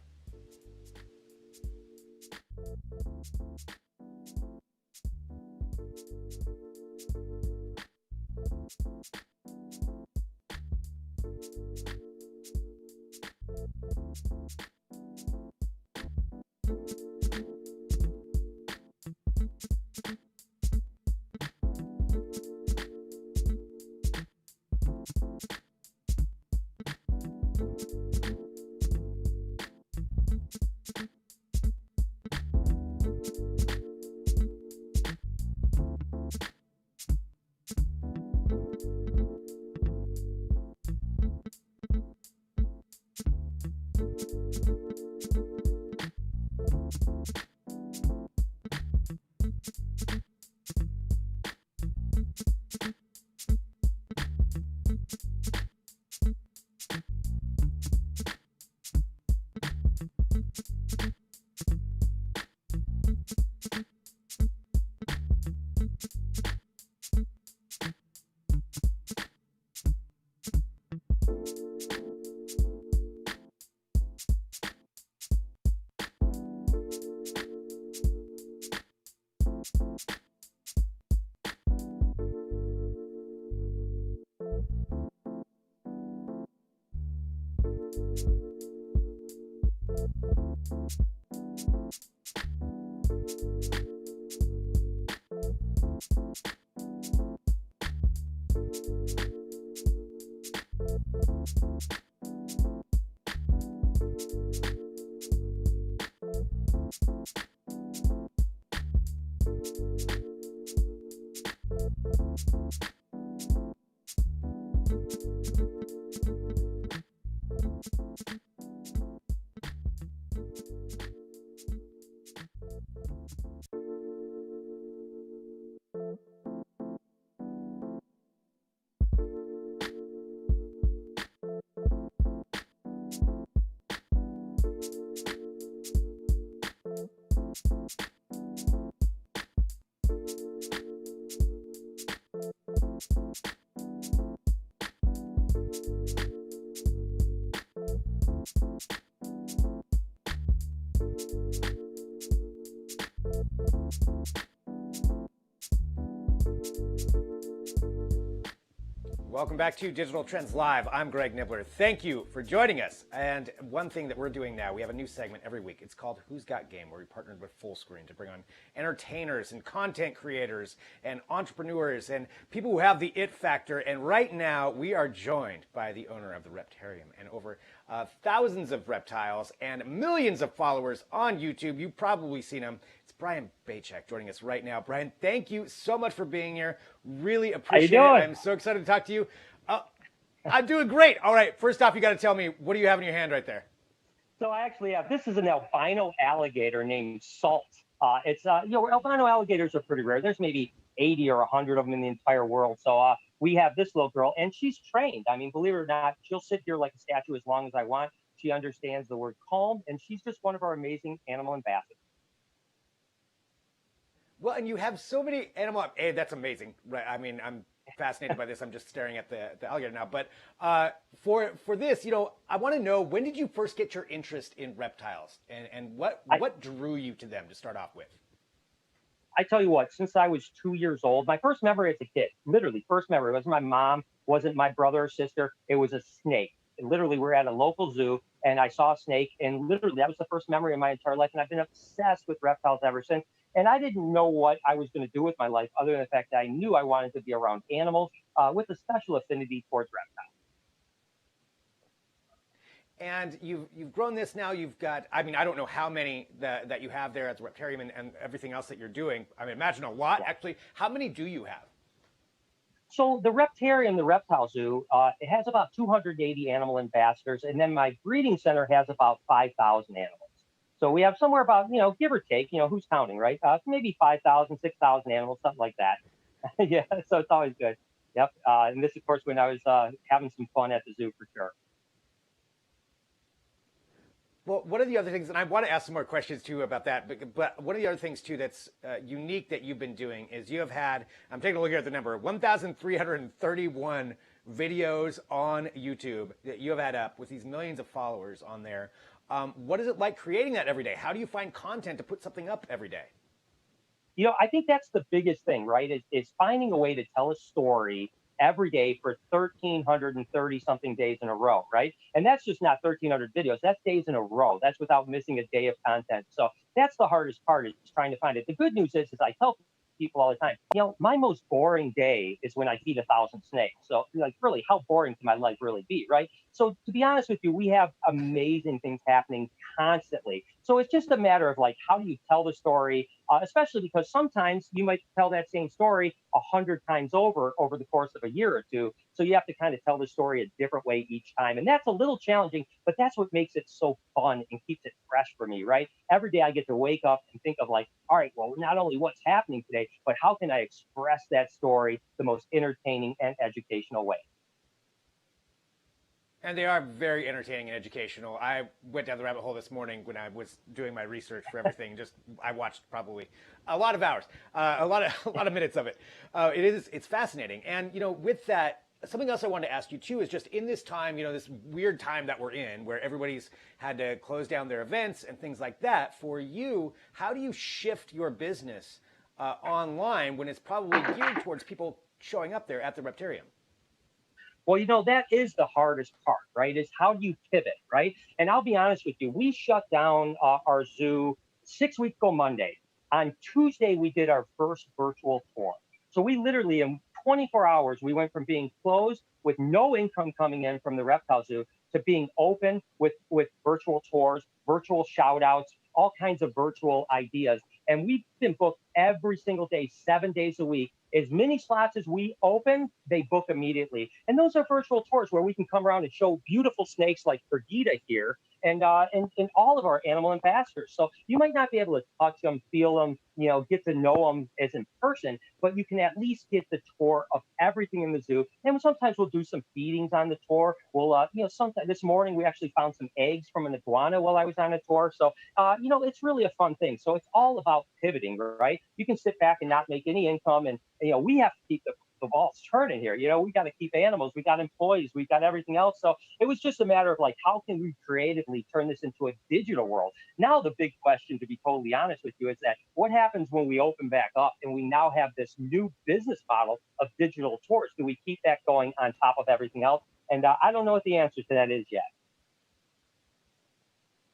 Welcome back to Digital Trends Live. I'm Greg Nibbler. Thank you for joining us. And one thing that we're doing now, we have a new segment every week. It's called Who's Got Game, where we partnered with Fullscreen to bring on entertainers and content creators and entrepreneurs and people who have the it factor. And right now, we are joined by the owner of the Reptarium and over thousands of reptiles and millions of followers on YouTube. You've probably seen him. It's Brian Bachek joining us right now. Brian, thank you so much for being here. Really appreciate it. I'm so excited to talk to you. I'm doing great. All right, first off, you got to tell me, what do you have in your hand right there? So I actually have, this is an albino alligator named Salt. Albino alligators are pretty rare. There's maybe 80 or 100 of them in the entire world. So we have this little girl, and she's trained. I mean, believe it or not, she'll sit here like a statue as long as I want. She understands the word calm, and she's just one of our amazing animal ambassadors. Well, and you have so many animal. Hey, that's amazing, right? I mean, I'm fascinated by this. I'm just staring at the alligator now. But for this, I want to know, when did you first get your interest in reptiles, and what drew you to them to start off with? I tell you what, since I was 2 years old, my first memory as a kid, literally first memory, wasn't my mom, wasn't my brother or sister. It was a snake. And literally, we're at a local zoo, and I saw a snake, and literally that was the first memory of my entire life. And I've been obsessed with reptiles ever since. And I didn't know what I was going to do with my life, other than the fact that I knew I wanted to be around animals with a special affinity towards reptiles. And you've grown this now. You've got, I mean, I don't know how many that you have there at the Reptarium and everything else that you're doing. I mean, imagine a lot, actually. How many do you have? So the Reptarium, the reptile zoo, it has about 280 animal ambassadors. And then my breeding center has about 5,000 animals. So we have somewhere about, give or take, who's counting, right? Maybe 5,000, 6,000 animals, something like that. Yeah, so it's always good. Yep. And this, of course, when I was having some fun at the zoo for sure. Well, one of the other things, and I want to ask some more questions too about that, but one of the other things too that's unique that you've been doing is you have had, I'm taking a look here at the number, 1,331 videos on YouTube that you have had up with these millions of followers on there. What is it like creating that every day? How do you find content to put something up every day? I think that's the biggest thing, right? Is finding a way to tell a story every day for 1,330 something days in a row, right? And that's just not 1,300 videos. That's days in a row. That's without missing a day of content. So that's the hardest part, is trying to find it. The good news is I tell people all the time, my most boring day is when I feed 1,000 snakes. So really, how boring can my life really be, right? So to be honest with you, we have amazing things happening constantly. So it's just a matter of how do you tell the story, especially because sometimes you might tell that same story 100 times over the course of a year or two. So you have to kind of tell the story a different way each time. And that's a little challenging, but that's what makes it so fun and keeps it fresh for me, right? Every day I get to wake up and think of all right, well, not only what's happening today, but how can I express that story the most entertaining and educational way? And they are very entertaining and educational. I went down the rabbit hole this morning when I was doing my research for everything. I watched probably a lot of hours, a lot of minutes of it. It's fascinating. And with that, something else I wanted to ask you too is just in this time, this weird time that we're in, where everybody's had to close down their events and things like that. For you, how do you shift your business online when it's probably geared towards people showing up there at the Reptarium? Well, that is the hardest part, right? Is how do you pivot, right? And I'll be honest with you, we shut down our zoo 6 weeks ago Monday. On Tuesday, we did our first virtual tour. So we literally, in 24 hours, we went from being closed with no income coming in from the reptile zoo to being open with virtual tours, virtual shout outs, all kinds of virtual ideas. And we've been booked every single day, 7 days a week. As many slots as we open, they book immediately. And those are virtual tours where we can come around and show beautiful snakes like Perdita here and all of our animal ambassadors. So you might not be able to touch them, feel them, get to know them as in person, but you can at least get the tour of everything in the zoo. And sometimes we'll do some feedings on the tour. We'll, sometime this morning we actually found some eggs from an iguana while I was on a tour. So, it's really a fun thing. So it's all about pivoting, right? You can sit back and not make any income, and we have to keep the the ball's turning here. We got to keep animals, we got employees, we got everything else. So it was just a matter of like, how can we creatively turn this into a digital world? Now, the big question, to be totally honest with you, is that what happens when we open back up and we now have this new business model of digital tours? Do we keep that going on top of everything else? And I don't know what the answer to that is yet.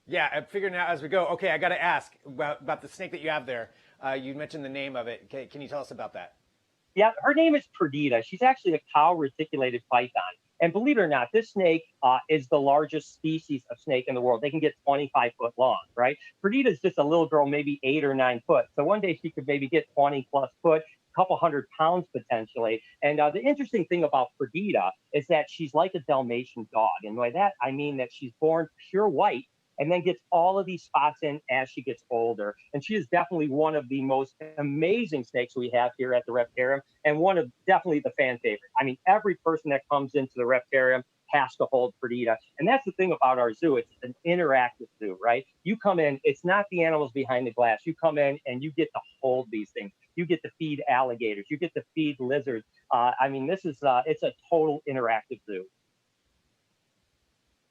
Yeah, I'm figuring it out as we go. Okay, I got to ask about the snake that you have there. You mentioned the name of it. Can you tell us about that? Yeah, her name is Perdita. She's actually a cow reticulated python. And believe it or not, this snake is the largest species of snake in the world. They can get 25 foot long, right? Perdita is just a little girl, maybe 8 or 9 foot. So one day she could maybe get 20 plus foot, a couple 100 pounds potentially. And the interesting thing about Perdita is that she's like a Dalmatian dog. And by that, I mean that she's born pure white and then gets all of these spots in as she gets older. And she is definitely one of the most amazing snakes we have here at the Reptarium, and one of definitely the fan favorite. I mean, every person that comes into the Reptarium has to hold Perdita. And that's the thing about our zoo. It's an interactive zoo, right? You come in, it's not the animals behind the glass. You come in and you get to hold these things. You get to feed alligators. You get to feed lizards. I mean, this is, it's a total interactive zoo.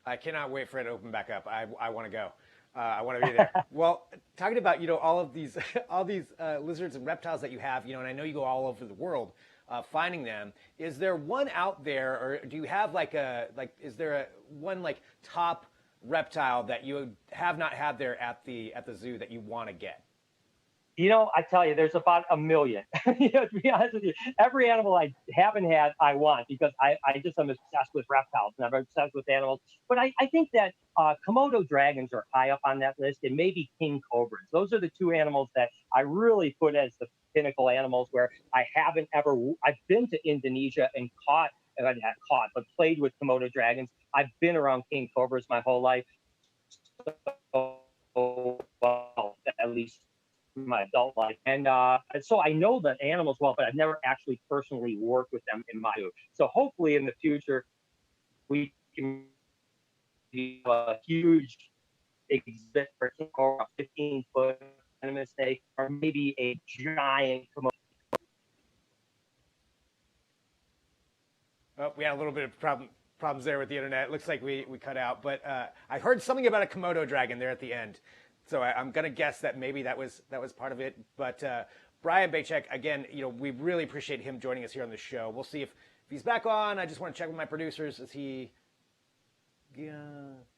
I cannot wait for it to open back up. I want to go. I want to be there. Well, talking about all of these lizards and reptiles that you have, and I know you go all over the world finding them. Is there one out there, or do you have is there one top reptile that you have not had there at the zoo that you want to get? I tell you, there's about a million. To be honest with you, every animal I haven't had, I want, because I just am obsessed with reptiles and I'm obsessed with animals. But I think that Komodo dragons are high up on that list, and maybe king cobras. Those are the two animals that I really put as the pinnacle animals, where I've been to Indonesia and but played with Komodo dragons. I've been around king cobras my whole life. So, well, at least my adult life, and so I know the animals well, but I've never actually personally worked with them in my zoo. So hopefully in the future we can do a huge exhibit for a 15-foot venomous snake, or maybe a giant Komodo. Oh, we had a little bit of problems there with the internet. It looks like we cut out, but I heard something about a Komodo dragon there at the end. So I'm going to guess that maybe that was part of it. But Brian Bachek, again, we really appreciate him joining us here on the show. We'll see if he's back on. I just want to check with my producers. Is he? Yeah,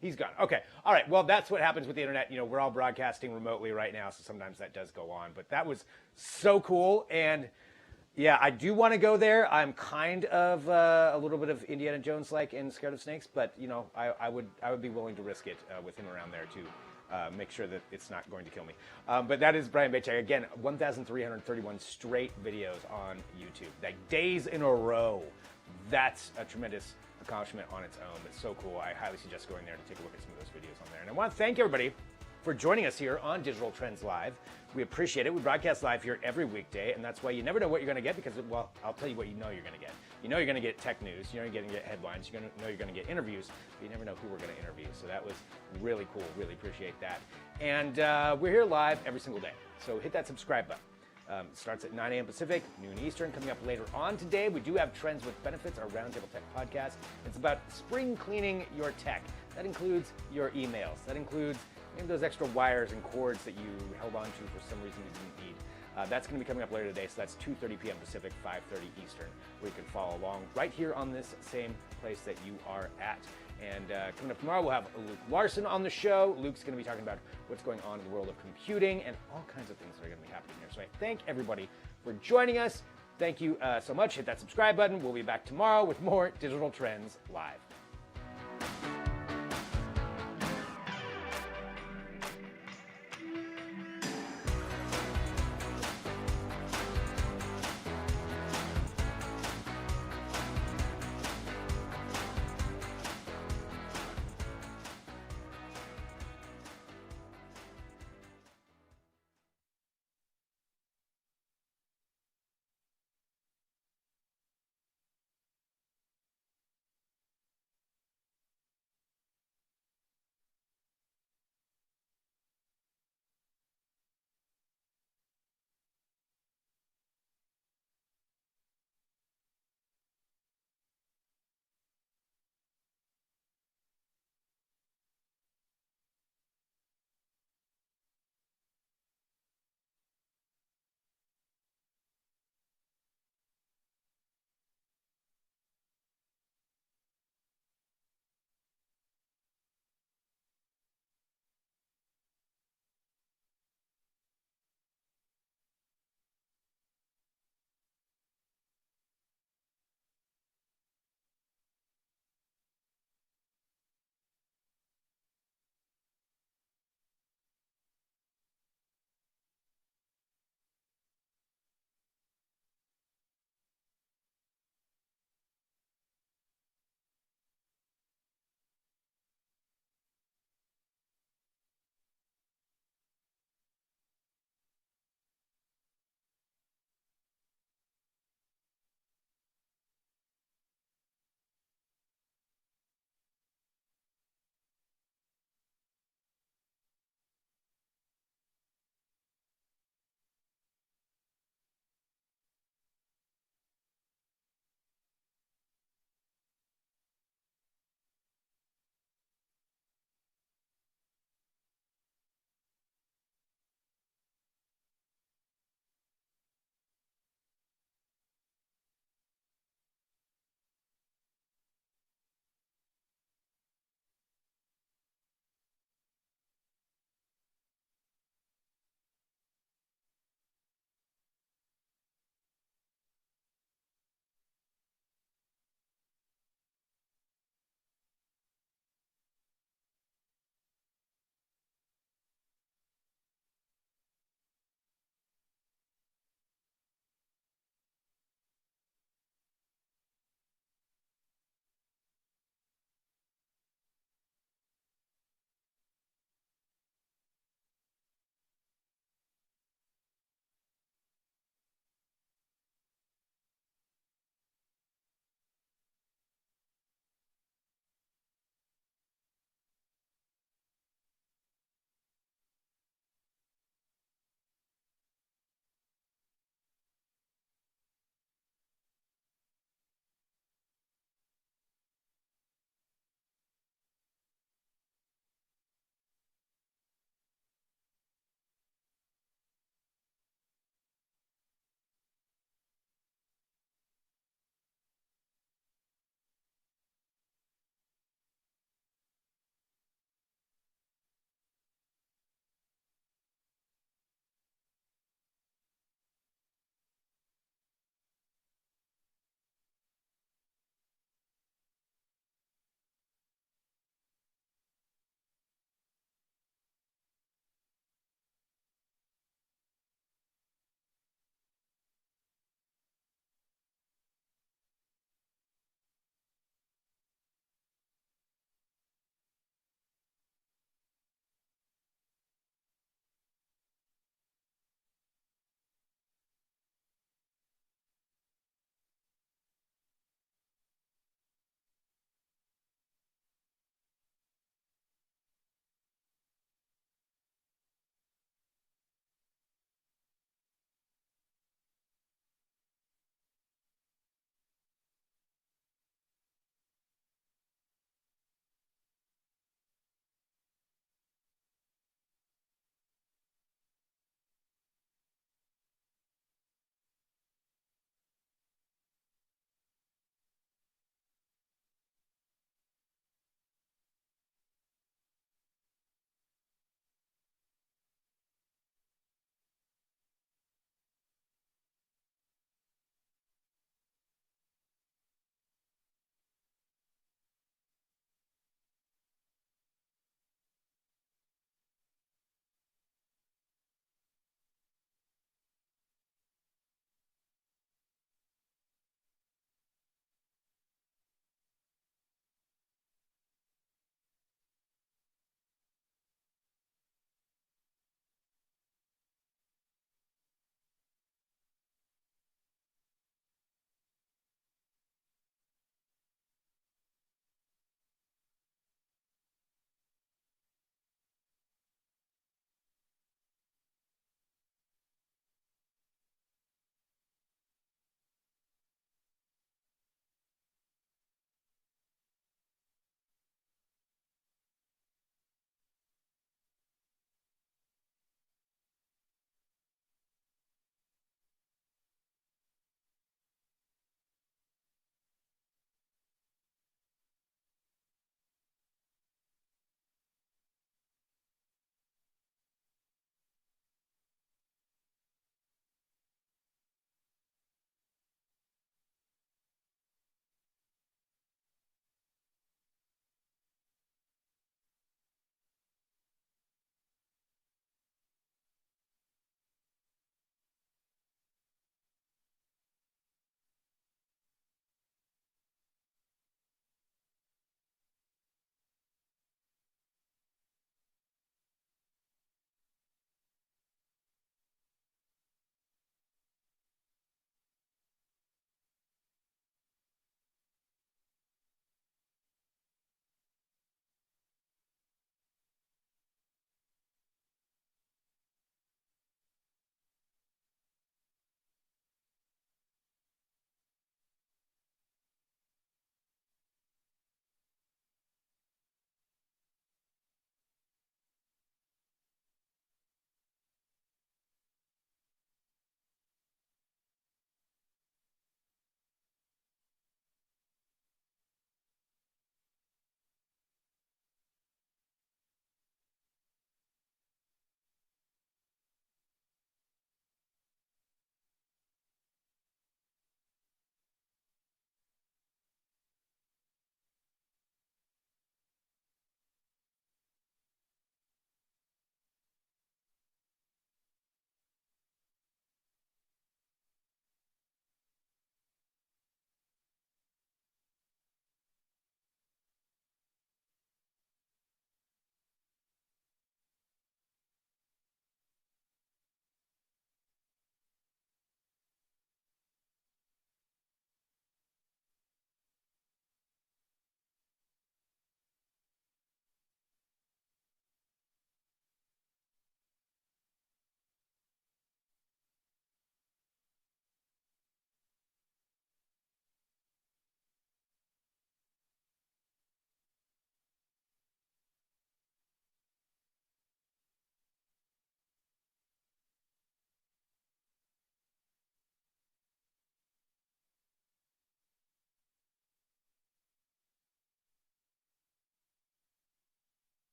he's gone. Okay. All right. Well, that's what happens with the internet. We're all broadcasting remotely right now, so sometimes that does go on. But that was so cool. And yeah, I do want to go there. I'm kind of a little bit of Indiana Jones-like and scared of snakes, but I would be willing to risk it with him around there too. Make sure that it's not going to kill me. But that is Brian Bachek. Again, 1,331 straight videos on YouTube. Days in a row. That's a tremendous accomplishment on its own. It's so cool. I highly suggest going there to take a look at some of those videos on there. And I want to thank everybody for joining us here on Digital Trends Live. We appreciate it. We broadcast live here every weekday, and that's why you never know what you're going to get, because, well, I'll tell you what you're going to get. You're going to get tech news. You're going to get headlines. You're going to get interviews, but you never know who we're going to interview. So that was really cool. Really appreciate that. And we're here live every single day. So hit that subscribe button. It starts at 9 a.m. Pacific, noon Eastern. Coming up later on today, we do have Trends with Benefits, our Roundtable Tech podcast. It's about spring cleaning your tech. That includes your emails. That includes maybe those extra wires and cords that you held on to for some reason you didn't need. That's going to be coming up later today, so that's 2:30 p.m. Pacific, 5:30 Eastern, where you can follow along right here on this same place that you are at. And coming up tomorrow, we'll have Luke Larson on the show. Luke's going to be talking about what's going on in the world of computing and all kinds of things that are going to be happening here. So I thank everybody for joining us. Thank you so much. Hit that subscribe button. We'll be back tomorrow with more Digital Trends Live.